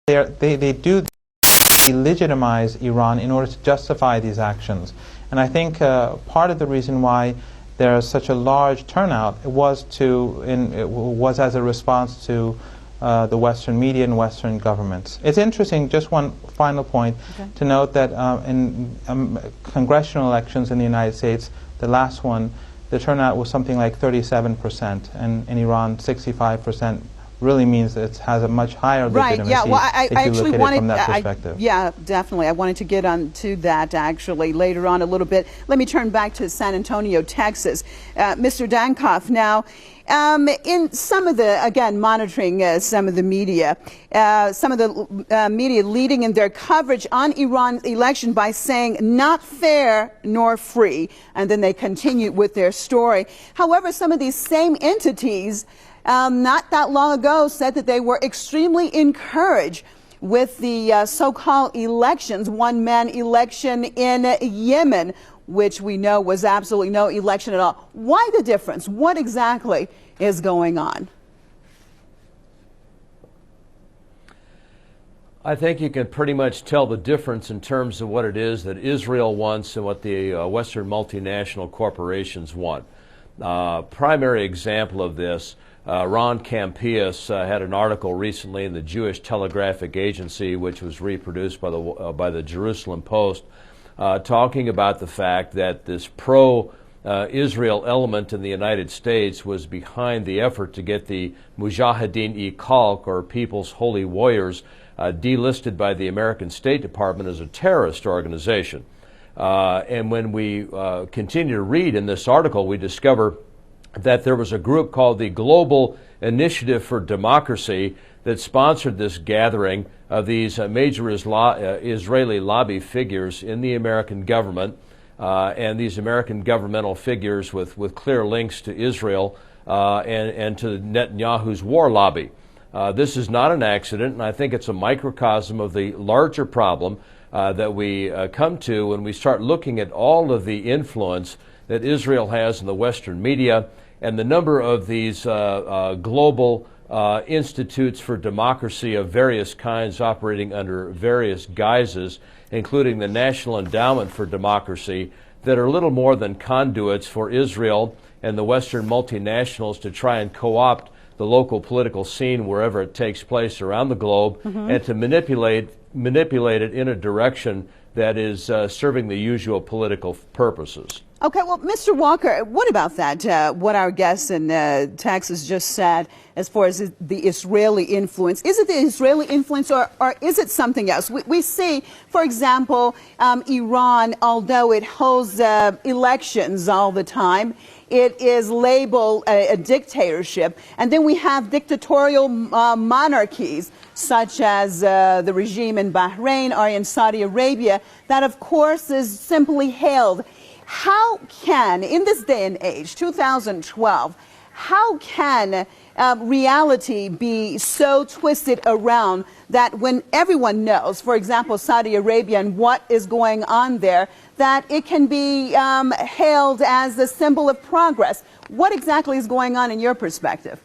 they do legitimize Iran in order to justify these actions. And I think part of the reason why there is such a large turnout was as a response to the Western media and Western governments. It's interesting, just one final point, to note that in congressional elections in the United States, the last one, the turnout was something like 37%, and in Iran, 65%. Really means it has a much higher legitimacy. Right, yeah, well, I actually wanted, from that perspective. Yeah, definitely. I wanted to get on to that actually later on a little bit. Let me turn back to San Antonio, Texas. Mr. Dankoff, now, in some of the, again, monitoring some of the media, media leading in their coverage on Iran's election by saying not fair nor free, and then they continue with their story. However, some of these same entities not that long ago said that they were extremely encouraged with the so-called elections, one-man election in Yemen, which we know was absolutely no election at all. Why the difference? What exactly is going on? I think you can pretty much tell the difference in terms of what it is that Israel wants and what the Western multinational corporations want. Primary example of this, Ron Campias had an article recently in the Jewish Telegraphic Agency, which was reproduced by the Jerusalem Post, talking about the fact that this pro-Israel element in the United States was behind the effort to get the Mujahideen-e-Khalq, or People's Holy Warriors, delisted by the American State Department as a terrorist organization. And when we continue to read in this article, we discover that there was a group called the Global Initiative for Democracy that sponsored this gathering of these major Israeli lobby figures in the American government, and these American governmental figures with clear links to Israel and to Netanyahu's war lobby. This is not an accident, and I think it's a microcosm of the larger problem that we come to when we start looking at all of the influence that Israel has in the Western media and the number of these global institutes for democracy of various kinds operating under various guises, including the National Endowment for Democracy, that are little more than conduits for Israel and the Western multinationals to try and co-opt the local political scene wherever it takes place around the globe, and to manipulate it in a direction that is serving the usual political purposes. Okay, well, Mr. Walker, what about that? What our guest in Texas just said as far as the Israeli influence. Is it the Israeli influence or is it something else? We see, for example, Iran, although it holds elections all the time, it is labeled a dictatorship. And then we have dictatorial monarchies, such as the regime in Bahrain or in Saudi Arabia, that, of course, is simply hailed. How can, in this day and age, 2012, how can reality be so twisted around that when everyone knows, for example, Saudi Arabia and what is going on there, that it can be hailed as a symbol of progress? What exactly is going on in your perspective?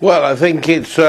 Well, I think it's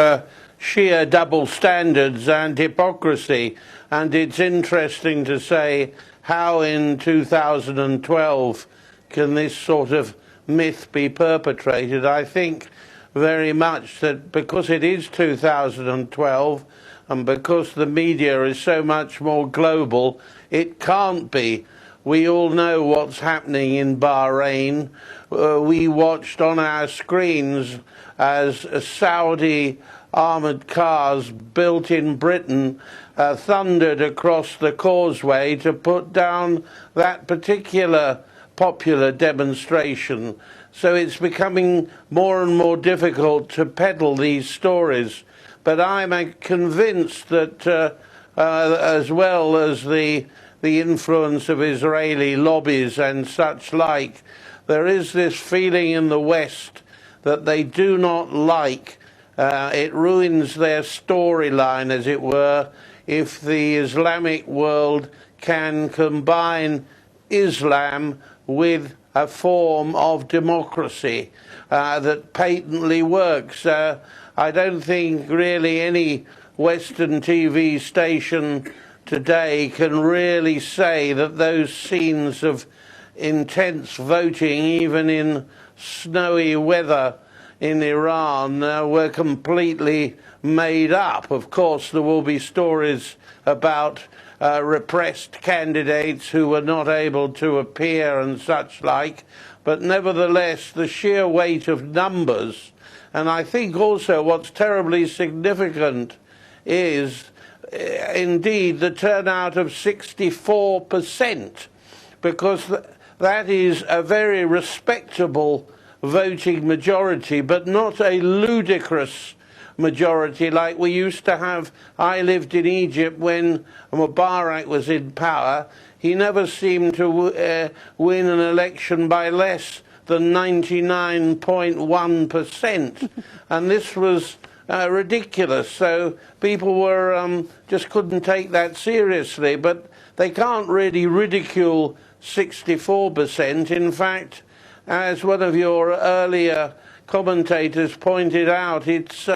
sheer double standards and hypocrisy, and it's interesting to say how in 2012 can this sort of myth be perpetrated. I think very much that because it is 2012 and because the media is so much more global, it can't be. We all know what's happening in Bahrain. We watched on our screens as Saudi armoured cars built in Britain thundered across the causeway to put down that particular popular demonstration. So it's becoming more and more difficult to peddle these stories. But I'm convinced that as well as the influence of Israeli lobbies and such like, there is this feeling in the West that they do not like. It ruins their storyline, as it were, if the Islamic world can combine Islam with a form of democracy that patently works. I don't think really any Western TV station today can really say that those scenes of intense voting, even in snowy weather in Iran, were completely made up. Of course, there will be stories about repressed candidates who were not able to appear and such like, but nevertheless, the sheer weight of numbers, and I think also what's terribly significant is indeed the turnout of 64%, because that is a very respectable voting majority, but not a ludicrous majority like we used to have. I lived in Egypt when Mubarak was in power. He never seemed to win an election by less than 99.1%. And this was ridiculous. So people were just couldn't take that seriously. But they can't really ridicule 64%. In fact, as one of your earlier commentators pointed out, it's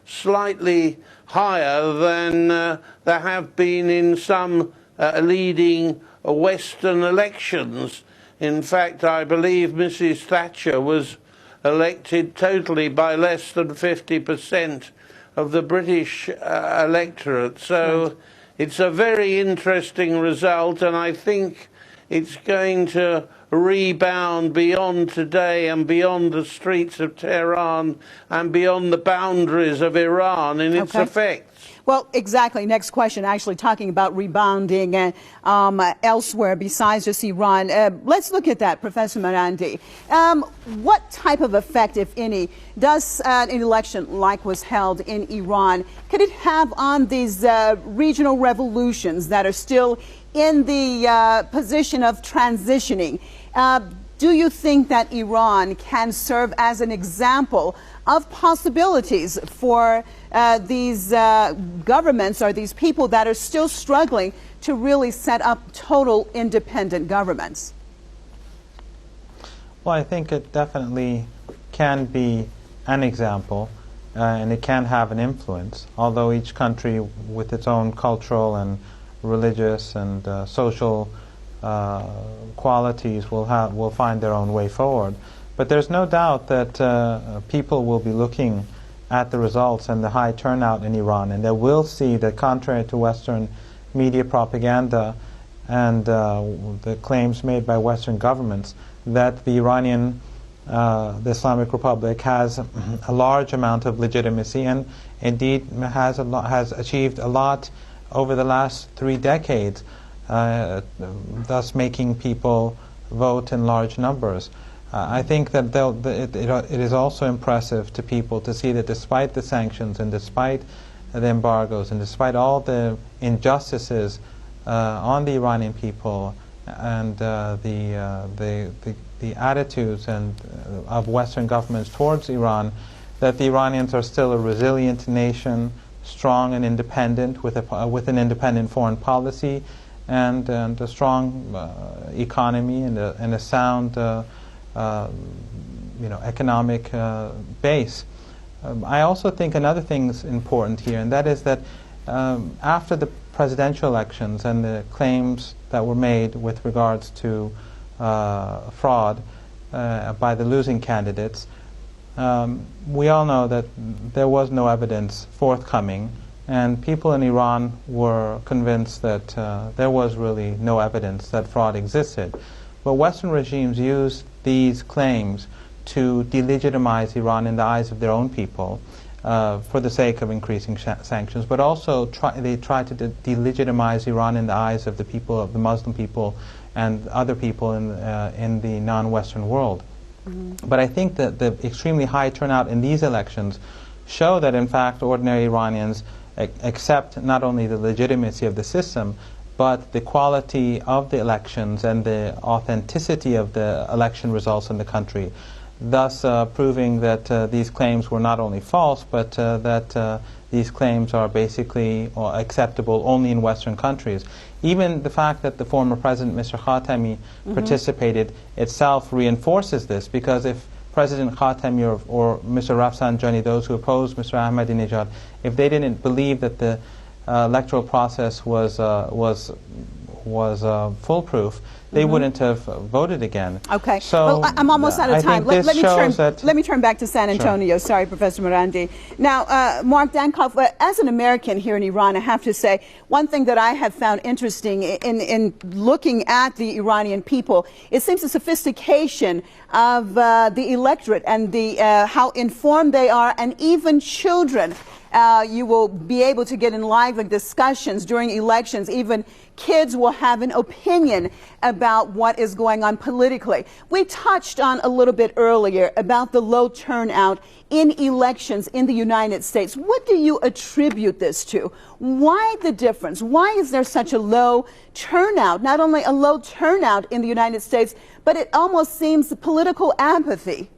slightly higher than there have been in some leading Western elections. In fact, I believe Mrs. Thatcher was elected totally by less than 50% of the British electorate. So it's a very interesting result, and I think it's going to rebound beyond today and beyond the streets of Tehran and beyond the boundaries of Iran in its effects. Well, exactly. Next question, actually talking about rebounding elsewhere besides just Iran. Let's look at that, Professor Marandi. What type of effect, if any, does an election like was held in Iran, could it have on these regional revolutions that are still in the position of transitioning? Do you think that Iran can serve as an example of possibilities for these governments or these people that are still struggling to really set up total independent governments? Well, I think it definitely can be an example, and it can have an influence, although each country with its own cultural and religious and social qualities will find their own way forward. But there's no doubt that people will be looking at the results and the high turnout in Iran, and they will see that, contrary to Western media propaganda and the claims made by Western governments, that the the Islamic Republic has a large amount of legitimacy and indeed has achieved a lot over the last 3 decades, thus making people vote in large numbers. I think that it is also impressive to people to see that despite the sanctions and despite the embargoes and despite all the injustices on the Iranian people and the attitudes of Western governments towards Iran, that the Iranians are still a resilient nation, strong and independent, with an independent foreign policy and a strong economy and a sound economic base. I also think another thing is important here, and that is that after the presidential elections and the claims that were made with regards to fraud by the losing candidates, we all know that there was no evidence forthcoming, and people in Iran were convinced that there was really no evidence that fraud existed. But Western regimes used these claims to delegitimize Iran in the eyes of their own people for the sake of increasing sanctions, but also they tried to delegitimize Iran in the eyes of the people, of the Muslim people and other people in the non-Western world. But I think that the extremely high turnout in these elections show that, in fact, ordinary Iranians accept not only the legitimacy of the system, but the quality of the elections and the authenticity of the election results in the country, thus proving that these claims were not only false, but that these claims are basically acceptable only in Western countries. Even the fact that the former president, Mr. Khatami, participated itself reinforces this, because if President Khatami or Mr. Rafsanjani, those who opposed Mr. Ahmadinejad, if they didn't believe that the electoral process was foolproof, they wouldn't have voted again. Okay. So well, I'm almost out of time. Let me turn back to San Antonio. Sure. Sorry, Professor Marandi. Now, Mark Dankoff, as an American here in Iran, I have to say, one thing that I have found interesting in looking at the Iranian people, it seems the sophistication of the electorate and the how informed they are, and even children. You will be able to get in lively discussions during elections. Even kids will have an opinion about what is going on politically. We touched on a little bit earlier about the low turnout in elections in the United States. What do you attribute this to? Why the difference? Why is there such a low turnout? Not only a low turnout in the United States, but it almost seems political apathy.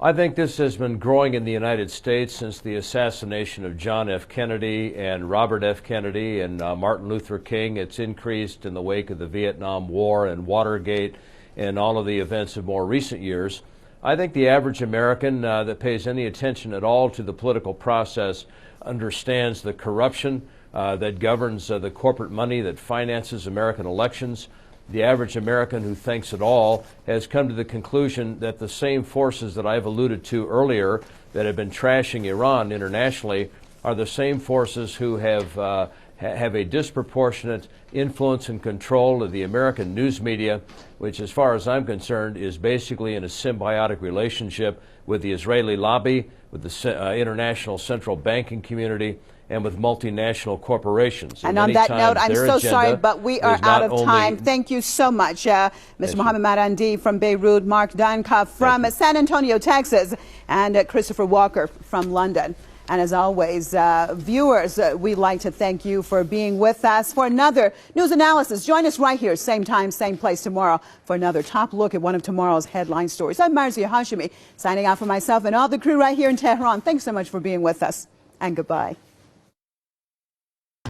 I think this has been growing in the United States since the assassination of John F. Kennedy and Robert F. Kennedy and Martin Luther King. It's increased in the wake of the Vietnam War and Watergate and all of the events of more recent years. I think the average American that pays any attention at all to the political process understands the corruption that governs the corporate money that finances American elections. The average American who thinks at all has come to the conclusion that the same forces that I've alluded to earlier that have been trashing Iran internationally are the same forces who have a disproportionate influence and control of the American news media, which, as far as I'm concerned, is basically in a symbiotic relationship with the Israeli lobby, with the international central banking community, and with multinational corporations. And on that note, I'm so sorry, but we are out of time. Thank you so much, Mr. Mohammed Marandi from Beirut, Mark Dankoff from San Antonio, Texas, and Christopher Walker from London. And as always, viewers, we'd like to thank you for being with us for another news analysis. Join us right here, same time, same place tomorrow for another top look at one of tomorrow's headline stories. I'm Marzia Hashimi, signing out for myself and all the crew right here in Tehran. Thanks so much for being with us, and goodbye.